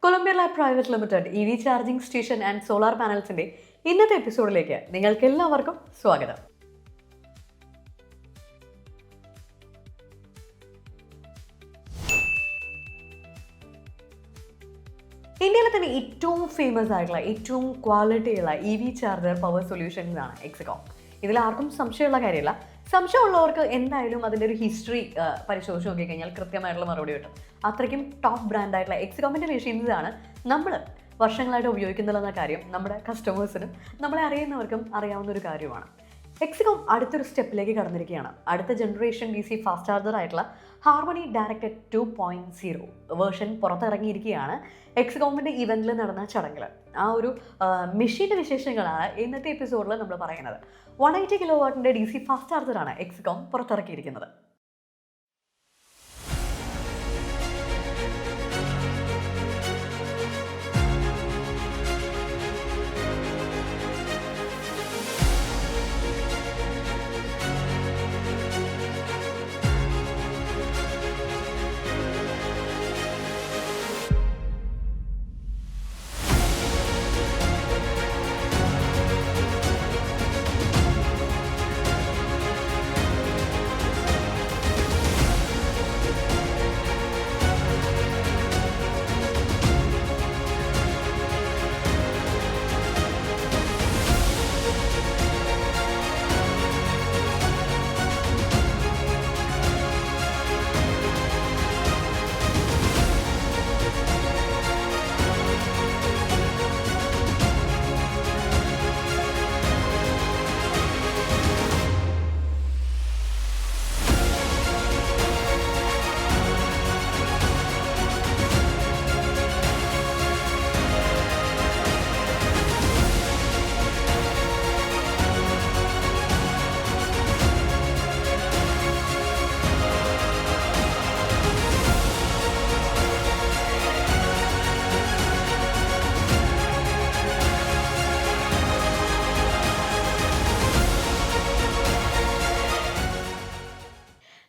Colombia lab private limited EV charging station and solar പാനൽസിന്റെ ഇന്നത്തെ എപ്പിസോഡിലേക്ക് നിങ്ങൾക്ക് എല്ലാവർക്കും സ്വാഗതം. ഇന്ത്യയിലെ തന്നെ ഏറ്റവും ഫേമസ് ആയിട്ടുള്ള ഏറ്റവും ക്വാളിറ്റിയുള്ള EV ചാർജർ പവർ സൊല്യൂഷൻസ് ആണ് എക്സികോം. ഇതിൽ ആർക്കും സംശയമുള്ള കാര്യമില്ല. സംശയമുള്ളവർക്ക് എന്തായാലും അതിൻ്റെ ഒരു ഹിസ്റ്ററി പരിശോധിച്ച് നോക്കിക്കഴിഞ്ഞാൽ കൃത്യമായിട്ടുള്ള മറുപടി കിട്ടും. അത്രയ്ക്കും ടോപ്പ് ബ്രാൻഡായിട്ടുള്ള എക്സികോമിൻ്റെ മെഷീൻസ് ആണ് നമ്മൾ വർഷങ്ങളായിട്ട് ഉപയോഗിക്കുന്നില്ലെന്ന കാര്യം നമ്മുടെ കസ്റ്റമേഴ്സിനും നമ്മളെ അറിയുന്നവർക്കും അറിയാവുന്ന ഒരു കാര്യമാണ്. എക്സികോം അടുത്തൊരു സ്റ്റെപ്പിലേക്ക് കടന്നിരിക്കുകയാണ്. അടുത്ത ജനറേഷൻ DC ഫാസ്റ്റ് ചാർജർ ആയിട്ടുള്ള ഹാർമണി ഡയറക്റ്റ് 2.0 വേർഷൻ പുറത്തിറങ്ങിയിരിക്കുകയാണ്. എക്സികോമിൻ്റെ ഇവൻറ്റിൽ നടന്ന ചടങ്ങിൽ ആ ഒരു മെഷീൻ്റെ വിശേഷങ്ങളാണ് ഇന്നത്തെ എപ്പിസോഡിൽ നമ്മൾ പറയുന്നത്. 180 kW DC ഫാസ്റ്റ് ചാർജറാണ് എക്സികോം പുറത്തിറക്കിയിരിക്കുന്നത്.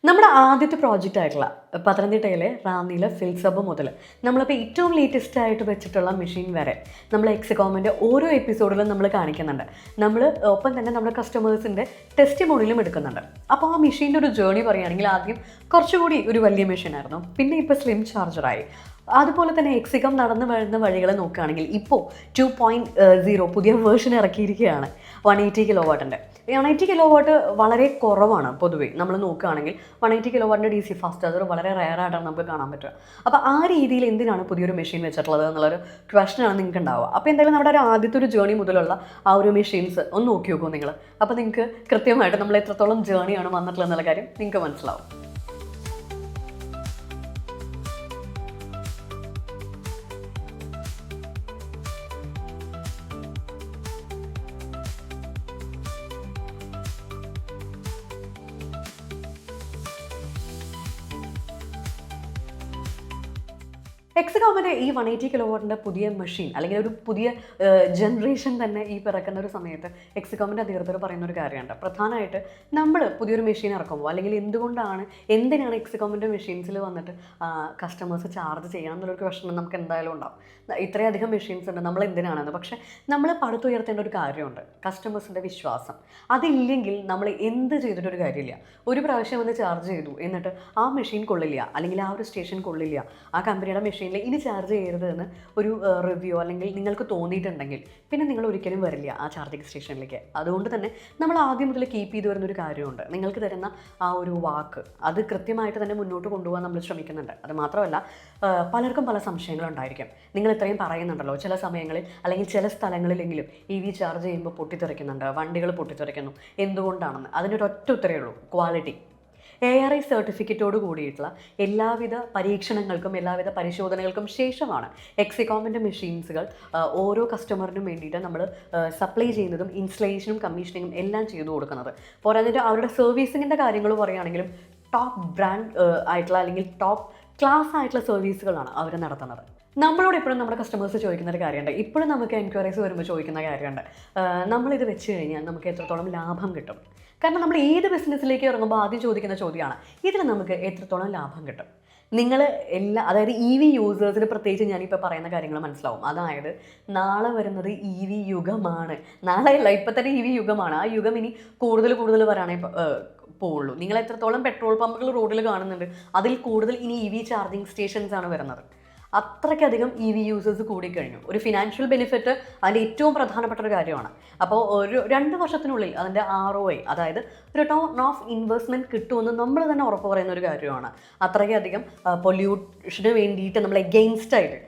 നമ്മുടെ ആദ്യത്തെ പ്രോജക്റ്റ് ആയിട്ടുള്ള പത്തനംതിട്ടയിലെ റാന്നിയിലെ ഫിൽസബ് മുതൽ നമ്മളിപ്പോൾ ഏറ്റവും ലേറ്റസ്റ്റ് ആയിട്ട് വെച്ചിട്ടുള്ള മെഷീൻ വരെ നമ്മൾ എക്സികോമിൻ്റെ ഓരോ എപ്പിസോഡിലും നമ്മൾ കാണിക്കുന്നുണ്ട്. നമ്മൾ ഒപ്പം തന്നെ നമ്മുടെ കസ്റ്റമേഴ്സിൻ്റെ ടെസ്റ്റ് മോഡിലും എടുക്കുന്നുണ്ട്. അപ്പോൾ ആ മെഷീൻ്റെ ഒരു ജേർണി പറയുകയാണെങ്കിൽ ആദ്യം കുറച്ചുകൂടി ഒരു വലിയ മെഷീനായിരുന്നു, പിന്നെ ഇപ്പോൾ സ്ലിം ചാർജറായി. അതുപോലെ തന്നെ എക്സികോം നടന്നു വരുന്ന വഴികൾ നോക്കുകയാണെങ്കിൽ ഇപ്പോൾ 2.0 പുതിയ വേർഷൻ ഇറക്കിയിരിക്കുകയാണ് 180 kW. 180 kW വളരെ കുറവാണ് പൊതുവേ നമ്മൾ നോക്കുകയാണെങ്കിൽ. 180 kW DC ഫാസ്റ്റ് ചാർജർ വളരെ റെയറായിട്ടാണ് നമുക്ക് കാണാൻ പറ്റുക. അപ്പോൾ ആ രീതിയിൽ എന്തിനാണ് പുതിയൊരു മെഷീൻ വെച്ചിട്ടുള്ളത് എന്നുള്ളൊരു ക്വസ്റ്റനാണ് നിങ്ങൾക്ക് ഉണ്ടാവുക. അപ്പോൾ എന്തായാലും നമ്മുടെ ഒരു ആദ്യത്തെ ഒരു ജേർണി മുതലുള്ള ആ ഒരു മെഷീൻസ് ഒന്ന് നോക്കി നോക്കൂ നിങ്ങൾ. അപ്പോൾ നിങ്ങൾക്ക് കൃത്യമായിട്ട് നമ്മൾ എത്രത്തോളം ജേർണിയാണ് വന്നിട്ടുള്ളത് എന്നുള്ള കാര്യം നിങ്ങൾക്ക് മനസ്സിലാവും. എക്സികോമിൻ്റെ ഈ 180 kW പുതിയ മെഷീൻ അല്ലെങ്കിൽ ഒരു പുതിയ ജനറേഷൻ തന്നെ ഈ പിറക്കുന്ന ഒരു സമയത്ത് എക്സികോമിൻ്റെ അധികൃതർ പറയുന്ന ഒരു കാര്യമുണ്ട്. പ്രധാനമായിട്ട് നമ്മൾ പുതിയൊരു മെഷീൻ ഇറക്കുമ്പോൾ അല്ലെങ്കിൽ എന്തിനാണ് എക്സികോമിൻ്റെ മെഷീൻസിൽ വന്നിട്ട് കസ്റ്റമേഴ്സ് ചാർജ് ചെയ്യണം എന്നുള്ളൊരു ക്വസ്റ്റൻ നമുക്ക് എന്തായാലും ഉണ്ടാവും. ഇത്രയധികം മെഷീൻസ് ഉണ്ട്, നമ്മൾ എന്തിനാണെന്ന്. പക്ഷേ നമ്മൾ പടുത്തുയർത്തേണ്ട ഒരു കാര്യമുണ്ട്, കസ്റ്റമേഴ്സിൻ്റെ വിശ്വാസം. അതില്ലെങ്കിൽ നമ്മൾ എന്ത് ചെയ്തിട്ടൊരു കാര്യമില്ല. ഒരു പ്രാവശ്യം വന്ന് ചാർജ് ചെയ്തു എന്നിട്ട് ആ മെഷീൻ കൊള്ളില്ല അല്ലെങ്കിൽ ആ ഒരു സ്റ്റേഷൻ കൊള്ളില്ല, ആ കമ്പനിയുടെ മെഷീനിൽ ഇനി ചാർജ് ചെയ്യരുത് എന്ന് ഒരു റിവ്യൂ അല്ലെങ്കിൽ നിങ്ങൾക്ക് തോന്നിയിട്ടുണ്ടെങ്കിൽ പിന്നെ നിങ്ങൾ ഒരിക്കലും വരില്ല ആ ചാർജിങ് സ്റ്റേഷനിലേക്ക്. അതുകൊണ്ട് തന്നെ നമ്മൾ ആദ്യം മുതൽ കീപ്പ് ചെയ്ത് വരുന്നൊരു കാര്യമുണ്ട്. നിങ്ങൾക്ക് തരുന്ന ആ ഒരു വാക്ക് അത് കൃത്യമായിട്ട് തന്നെ മുന്നോട്ട് കൊണ്ടുപോകാൻ നമ്മൾ ശ്രമിക്കുന്നുണ്ട്. അത് മാത്രമല്ല, പലർക്കും പല സംശയങ്ങളുണ്ടായിരിക്കും. നിങ്ങൾ ഇത്രയും പറയുന്നുണ്ടല്ലോ, ചില സമയങ്ങളിൽ അല്ലെങ്കിൽ ചില സ്ഥലങ്ങളിലെങ്കിലും EV ചാർജ് ചെയ്യുമ്പോൾ പൊട്ടിത്തെറിക്കുന്നുണ്ട്, വണ്ടികൾ പൊട്ടിത്തെറിക്കുന്നു, എന്തുകൊണ്ടാണെന്ന്. അതിനൊരൊറ്റ ഉത്തരവേ ഉള്ളൂ, ക്വാളിറ്റി. ARI സർട്ടിഫിക്കറ്റോട് കൂടിയിട്ടുള്ള എല്ലാവിധ പരീക്ഷണങ്ങൾക്കും എല്ലാവിധ പരിശോധനകൾക്കും ശേഷമാണ് എക്സികോമിൻ്റെ മെഷീൻസുകൾ ഓരോ കസ്റ്റമറിനും വേണ്ടിയിട്ട് നമ്മൾ സപ്ലൈ ചെയ്യുന്നതും ഇൻസ്റ്റലേഷനും കമ്മീഷനിങ്ങും എല്ലാം ചെയ്തു കൊടുക്കുന്നത്. പോരാഞ്ഞിട്ട് അവരുടെ സർവീസിങ്ങിൻ്റെ കാര്യങ്ങൾ പറയുകയാണെങ്കിലും ടോപ്പ് ബ്രാൻഡ് ആയിട്ടുള്ള അല്ലെങ്കിൽ ടോപ്പ് ക്ലാസ് ആയിട്ടുള്ള സർവീസുകളാണ് അവർ നടത്തുന്നത്. നമ്മളോട് എപ്പോഴും നമ്മുടെ കസ്റ്റമേഴ്സ് ചോദിക്കുന്ന ഒരു കാര്യമുണ്ട്, ഇപ്പോഴും നമുക്ക് എൻക്വയറീസ് വരുമ്പോൾ ചോദിക്കുന്ന കാര്യമുണ്ട്, നമ്മളിത് വെച്ച് കഴിഞ്ഞാൽ നമുക്ക് എത്രത്തോളം ലാഭം കിട്ടും. കാരണം നമ്മൾ ഏത് ബിസിനസ്സിലേക്ക് ഇറങ്ങുമ്പോൾ ആദ്യം ചോദിക്കുന്ന ചോദ്യമാണ്, ഇതിൽ നമുക്ക് എത്രത്തോളം ലാഭം കിട്ടും. നിങ്ങൾ അതായത് EV യൂസേഴ്സിന് പ്രത്യേകിച്ച് ഞാനിപ്പോൾ പറയുന്ന കാര്യങ്ങൾ മനസ്സിലാവും. അതായത് നാളെ വരുന്നത് EV യുഗമാണ്. നാളെയല്ല, ഇപ്പം തന്നെ EV യുഗമാണ്. ആ യുഗം ഇനി കൂടുതൽ വരാനേ പോവുള്ളൂ. നിങ്ങൾ എത്രത്തോളം പെട്രോൾ പമ്പുകൾ റോഡിൽ കാണുന്നുണ്ട്, അതിൽ കൂടുതൽ ഇനി EV ചാർജിങ് സ്റ്റേഷൻസ് ആണ് വരുന്നത്. അത്രയ്ക്കധികം EV യൂസേഴ്സ് കൂടിക്കഴിഞ്ഞു. ഒരു ഫിനാൻഷ്യൽ ബെനിഫിറ്റ് അതിൻ്റെ ഏറ്റവും പ്രധാനപ്പെട്ട ഒരു കാര്യമാണ്. അപ്പോൾ ഒരു 2 വർഷത്തിനുള്ളിൽ അതിൻ്റെ ROI, അതായത് റിട്ടേൺ ഓഫ് ഇൻവെസ്റ്റ്മെൻറ്റ് കിട്ടുമെന്ന് നമ്മൾ തന്നെ ഉറപ്പ് പറയുന്ന ഒരു കാര്യമാണ്. അത്രയ്ക്കധികം പൊല്യൂഷന് വേണ്ടിയിട്ട് നമ്മൾ എഗെയിൻസ്റ്റ് ആയിട്ട്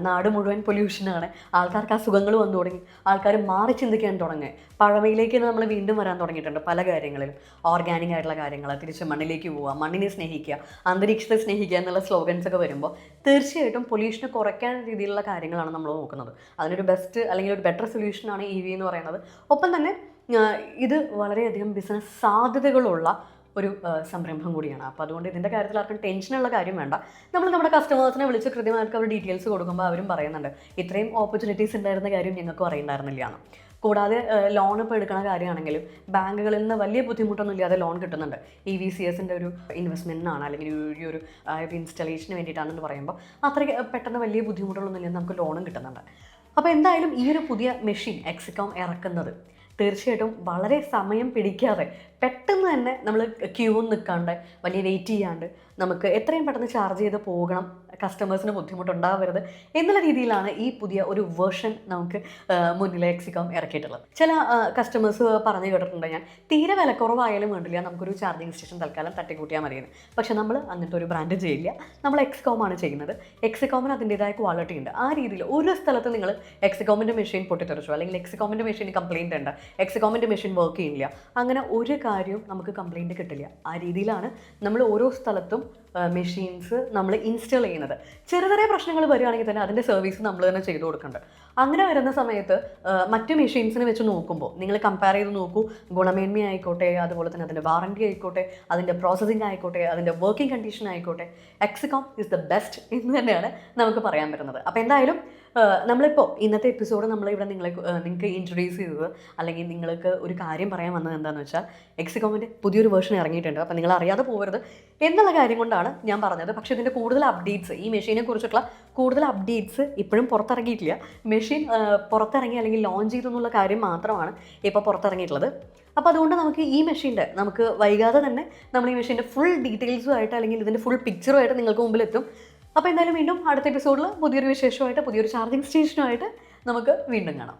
നാട് മുഴുവൻ പൊല്യൂഷനാണ്, ആൾക്കാർക്ക് അസുഖങ്ങൾ വന്നു തുടങ്ങി, ആൾക്കാർ മാറി ചിന്തിക്കാൻ തുടങ്ങി, പഴമയിലേക്ക് നമ്മൾ വീണ്ടും വരാൻ തുടങ്ങിയിട്ടുണ്ട്. പല കാര്യങ്ങളിലും ഓർഗാനിക് ആയിട്ടുള്ള കാര്യങ്ങൾ, തിരിച്ച് മണ്ണിലേക്ക് പോവുക, മണ്ണിനെ സ്നേഹിക്കുക, അന്തരീക്ഷത്തെ സ്നേഹിക്കുക എന്നുള്ള സ്ലോഗൻസ് ഒക്കെ വരുമ്പോൾ തീർച്ചയായിട്ടും പൊല്യൂഷനെ കുറയ്ക്കാൻ രീതിയിലുള്ള കാര്യങ്ങളാണ് നമ്മൾ നോക്കുന്നത്. അതിനൊരു ബെസ്റ്റ് അല്ലെങ്കിൽ ഒരു ബെറ്റർ സൊല്യൂഷനാണ് EV എന്ന് പറയുന്നത്. ഒപ്പം തന്നെ ഇത് വളരെയധികം ബിസിനസ് സാധ്യതകളുള്ള ഒരു സംരംഭം കൂടിയാണ്. അപ്പോൾ അതുകൊണ്ട് ഇതിൻ്റെ കാര്യത്തിൽ ആർക്കും ടെൻഷനുള്ള കാര്യം വേണ്ട. നമ്മൾ നമ്മുടെ കസ്റ്റമേഴ്സിനെ വിളിച്ച് കൃത്യമായിട്ട് അവർ ഡീറ്റെയിൽസ് കൊടുക്കുമ്പോൾ അവരും പറയുന്നുണ്ട് ഇത്രയും ഓപ്പർച്യൂണിറ്റീസ് ഉണ്ടായിരുന്ന കാര്യം ഞങ്ങൾക്ക് അറിയണ്ടായിരുന്നില്ല എന്ന്. കൂടാതെ ലോൺ ഇപ്പോൾ എടുക്കുന്ന കാര്യമാണെങ്കിലും ബാങ്കുകളിൽ നിന്ന് വലിയ ബുദ്ധിമുട്ടൊന്നും ഇല്ലാതെ ലോൺ കിട്ടുന്നുണ്ട്. EVCSൻ്റെ ഒരു ഇൻവെസ്റ്റ്മെൻറ്റിനാണ് അല്ലെങ്കിൽ ഒരു ഇൻസ്റ്റലേഷന് വേണ്ടിയിട്ടാണെന്ന് പറയുമ്പോൾ അത്രയ്ക്ക് പെട്ടെന്ന് വലിയ ബുദ്ധിമുട്ടുകളൊന്നും ഇല്ലെന്ന് നമുക്ക് ലോണും കിട്ടുന്നുണ്ട്. അപ്പോൾ എന്തായാലും ഈ ഒരു പുതിയ മെഷീൻ എക്സിക്കോം ഇറക്കുന്നത് തീർച്ചയായിട്ടും വളരെ സമയം പിടിക്കാതെ പെട്ടെന്ന് തന്നെ നമ്മൾ ക്യൂ നിൽക്കാണ്ട് വലിയ വെയിറ്റ് ചെയ്യാണ്ട് നമുക്ക് എത്രയും പെട്ടെന്ന് ചാർജ് ചെയ്ത് പോകണം, കസ്റ്റമേഴ്സിന് ബുദ്ധിമുട്ടുണ്ടാവരുത് എന്നുള്ള രീതിയിലാണ് ഈ പുതിയ ഒരു വേർഷൻ നമുക്ക് മുന്നിലെ എക്സിക്കോം ഇറക്കിയിട്ടുള്ളത്. ചില കസ്റ്റമേഴ്സ് പറഞ്ഞു കേട്ടിട്ടുണ്ട്, ഞാൻ തീരെ വിലക്കുറവായാലും വേണ്ടില്ല, നമുക്കൊരു ചാർജിങ് സ്റ്റേഷൻ തൽക്കാലം തട്ടിക്കൂട്ടിയാൽ മതിയെന്ന്. പക്ഷെ നമ്മൾ അങ്ങനത്തെ ഒരു ബ്രാൻഡ് ചെയ്യില്ല, നമ്മൾ എക്സിക്കോമാണ് ചെയ്യുന്നത്. എക്സിക്കോമിന് അതിൻ്റേതായ ക്വാളിറ്റി ഉണ്ട്. ആ രീതിയിൽ ഒരു സ്ഥലത്ത് നിങ്ങൾ എക്സിക്കോമിൻ്റെ മെഷീൻ പൊട്ടിത്തെറിച്ചു അല്ലെങ്കിൽ എക്സിക്കോമിൻ്റെ മെഷീൻ കംപ്ലയിൻ്റ് ഉണ്ട്, എക്സിക്കോമിൻ്റെ മെഷീൻ വർക്ക് ചെയ്യില്ല, അങ്ങനെ ഒരു കാര്യവും നമുക്ക് കംപ്ലയിൻറ്റ് കിട്ടില്ല. ആ രീതിയിലാണ് നമ്മൾ ഓരോ സ്ഥലത്തും മെഷീൻസ് നമ്മൾ ഇൻസ്റ്റാൾ ചെയ്യുന്നത്. ചെറിയ ചെറിയ പ്രശ്നങ്ങൾ വരികയാണെങ്കിൽ തന്നെ അതിൻ്റെ സർവീസ് നമ്മൾ തന്നെ ചെയ്തു കൊടുക്കുന്നുണ്ട്. അങ്ങനെ വരുന്ന സമയത്ത് മറ്റ് മെഷീൻസിനെ വെച്ച് നോക്കുമ്പോൾ നിങ്ങൾ കമ്പയർ ചെയ്ത് നോക്കൂ, ഗുണമേന്മ ആയിക്കോട്ടെ, അതുപോലെ തന്നെ അതിൻ്റെ വാറൻറ്റി ആയിക്കോട്ടെ, അതിൻ്റെ പ്രോസസ്സിംഗ് ആയിക്കോട്ടെ, അതിൻ്റെ വർക്കിംഗ് കണ്ടീഷൻ ആയിക്കോട്ടെ, എക്സിക്കോം ഇസ് ദ ബെസ്റ്റ് എന്ന് തന്നെയാണ് നമുക്ക് പറയാൻ പറ്റുന്നത്. അപ്പോൾ എന്തായാലും നമ്മളിപ്പോൾ ഇന്നത്തെ എപ്പിസോഡ് നമ്മളിവിടെ നിങ്ങൾക്ക് ഇൻട്രൊഡ്യൂസ് ചെയ്തത് അല്ലെങ്കിൽ നിങ്ങൾക്ക് ഒരു കാര്യം പറയാൻ വന്നത് എന്താണെന്ന് വെച്ചാൽ എക്സിക്കോമിൻ്റെ പുതിയൊരു വേർഷൻ ഇറങ്ങിയിട്ടുണ്ട്. അപ്പോൾ നിങ്ങൾ അറിയാതെ പോകരുത് എന്നുള്ള കാര്യം കൊണ്ടാണ് ഞാൻ പറഞ്ഞത്. പക്ഷേ ഇതിൻ്റെ കൂടുതൽ അപ്ഡേറ്റ്സ്, ഈ മെഷീനെ കുറിച്ചിട്ടുള്ള കൂടുതൽ അപ്ഡേറ്റ്സ് ഇപ്പോഴും പുറത്തിറങ്ങിയിട്ടില്ല. മെഷീൻ പുറത്തിറങ്ങി അല്ലെങ്കിൽ ലോഞ്ച് ചെയ്തെന്നുള്ള കാര്യം മാത്രമാണ് ഇപ്പോൾ പുറത്തിറങ്ങിയിട്ടുള്ളത്. അപ്പോൾ അതുകൊണ്ട് നമുക്ക് ഈ മെഷീൻ്റെ നമുക്ക് വൈകാതെ തന്നെ നമ്മൾ ഈ മെഷീൻ്റെ ഫുൾ ഡീറ്റെയിൽസുമായിട്ട് അല്ലെങ്കിൽ ഇതിൻ്റെ ഫുൾ പിക്ചറുമായിട്ട് നിങ്ങൾക്ക് മുമ്പിലെത്തും. അപ്പോൾ എന്തായാലും വീണ്ടും അടുത്ത എപ്പിസോഡിൽ പുതിയൊരു വിശേഷമായിട്ട് പുതിയൊരു ചാർജിങ് സ്റ്റേഷനുമായിട്ട് നമുക്ക് വീണ്ടും കാണാം.